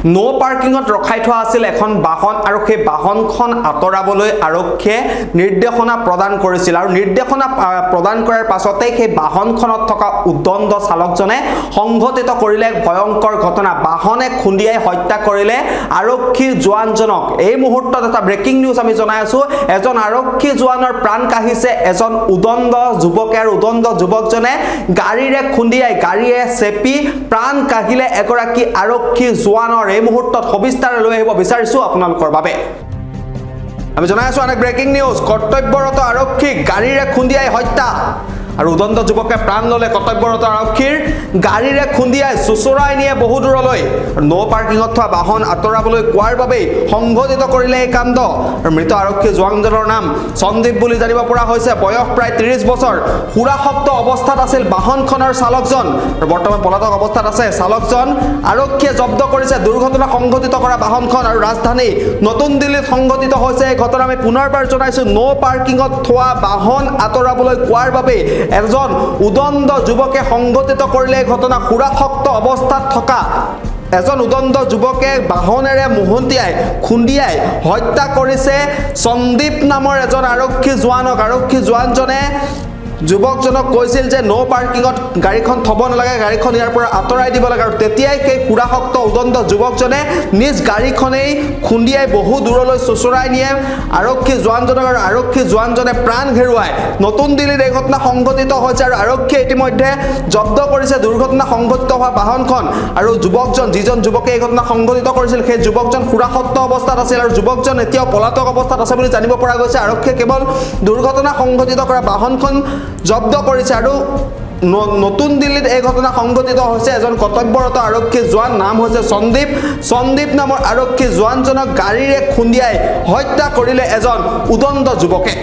নো পাৰ্কিঙত ৰখাই থোৱা আছিল এখন বাহন আৰু সেই বাহনখন আঁতৰাবলৈ আৰক্ষীয়ে নিৰ্দেশনা প্ৰদান কৰিছিল আৰু নিৰ্দেশনা প্ৰদান কৰাৰ পাছতে সেই বাহনখনত থকা উদণ্ড চালকজনে সংঘটিত কৰিলে এক ভয়ংকৰ ঘটনা বাহনে খুন্দিয়াই হত্যা কৰিলে আৰক্ষী জোৱানজনক এই মুহূৰ্তত এটা ব্ৰেকিং নিউজ আমি জনাই আছো এজন আৰক্ষী জোৱানৰ প্ৰাণ কাঢ়িছে এজন উদণ্ড যুৱকে আৰু উদণ্ড যুৱকজনে গাড়ীৰে খুন্দিয়াই গাড়ীয়ে চেপি প্ৰাণ কাঢ়িলে এগৰাকী আৰক্ষী জোৱানৰ এই মুহূৰ্তত সবিস্তাৰে লৈ আহিব বিচাৰিছো আপোনালোকৰ বাবে আমি জনাই আছো অনেক ব্ৰেকিং নিউজ কৰ্তব্যৰত আৰক্ষী গাড়ীৰে খুন্দিয়াই হত্যা আৰু উদণ্ড যুৱকে প্ৰাণ ললে কৰ্তব্যৰত আৰক্ষীৰ গাড়ীৰে খুন্দিয়াই চুচৰাই নিয়ে বহু দূৰলৈ নো পাৰ্কিঙত থোৱা বাহন আঁতৰাবলৈ কোৱাৰ বাবে সংঘটিত কৰিলে এই কাণ্ড আৰু মৃত আৰক্ষী জোৱানজনৰ নাম সন্দীপ বুলি জানিব পৰা হৈছে বয়স প্ৰায় 30 বছৰ সুৰাসক্ত অৱস্থাত আছিল বাহনখনৰ চালকজন আৰু বৰ্তমান পলাতক অৱস্থাত আছে চালকজন আৰক্ষীয়ে জব্দ কৰিছে দুৰ্ঘটনা সংঘটিত কৰা বাহনখন আৰু ৰাজধানী নতুন দিল্লীত সংঘটিত হৈছে এই ঘটনা আমি পুনৰবাৰ জনাইছো নো পাৰ্কিঙত থোৱা বাহন আঁতৰাবলৈ কোৱাৰ বাবে এজন উদণ্ড যুৱকে সংঘটিত কৰিলে এই ঘটনা সুৰাসক্ত অৱস্থাত থকা এজন উদণ্ড যুৱকে বাহনেৰে মুহন্তিয়াই খুন্দিয়াই হত্যা কৰিছে সন্দীপ নামৰ এজন আৰক্ষী জোৱানক আৰক্ষী জোৱানজনে যুৱকজনক কৈছিল যে নো পাৰ্কিঙত গাড়ীখন থব নালাগে গাড়ীখন ইয়াৰ পৰা আঁতৰাই দিব লাগে আৰু তেতিয়াই সেই সুৰাসক্ত উদণ্ড যুৱকজনে নিজ গাড়ীখনেই খুন্দিয়াই বহু দূৰলৈ চুচৰাই নিয়ে আৰক্ষী জোৱানজনক আৰু আৰক্ষী জোৱানজনে প্ৰাণ হেৰুৱায় নতুন দিল্লীত এই ঘটনা সংঘটিত হৈছে আৰু আৰক্ষীয়ে ইতিমধ্যে জব্দ কৰিছে দুৰ্ঘটনা সংঘটিত হোৱা বাহনখন আৰু যুৱকজন যিজন যুৱকে এই ঘটনা সংঘটিত কৰিছিল সেই যুৱকজন সুৰাসক্ত অৱস্থাত আছিল আৰু যুৱকজন এতিয়াও পলাতক অৱস্থাত আছে বুলি জানিব পৰা গৈছে আৰক্ষীয়ে কেৱল দুৰ্ঘটনা সংঘটিত কৰা বাহনখন জব্দ কৰিছে আৰু নতুন দিল্লীত এই ঘটনা সংঘটিত হৈছে এজন কৰ্তব্যৰত আৰক্ষী জোৱান নাম হৈছে সন্দীপ নামৰ আৰক্ষী জোৱানজনক গাড়ীৰে খুন্দিয়াই হত্যা কৰিলে এজন উদণ্ড যুৱকে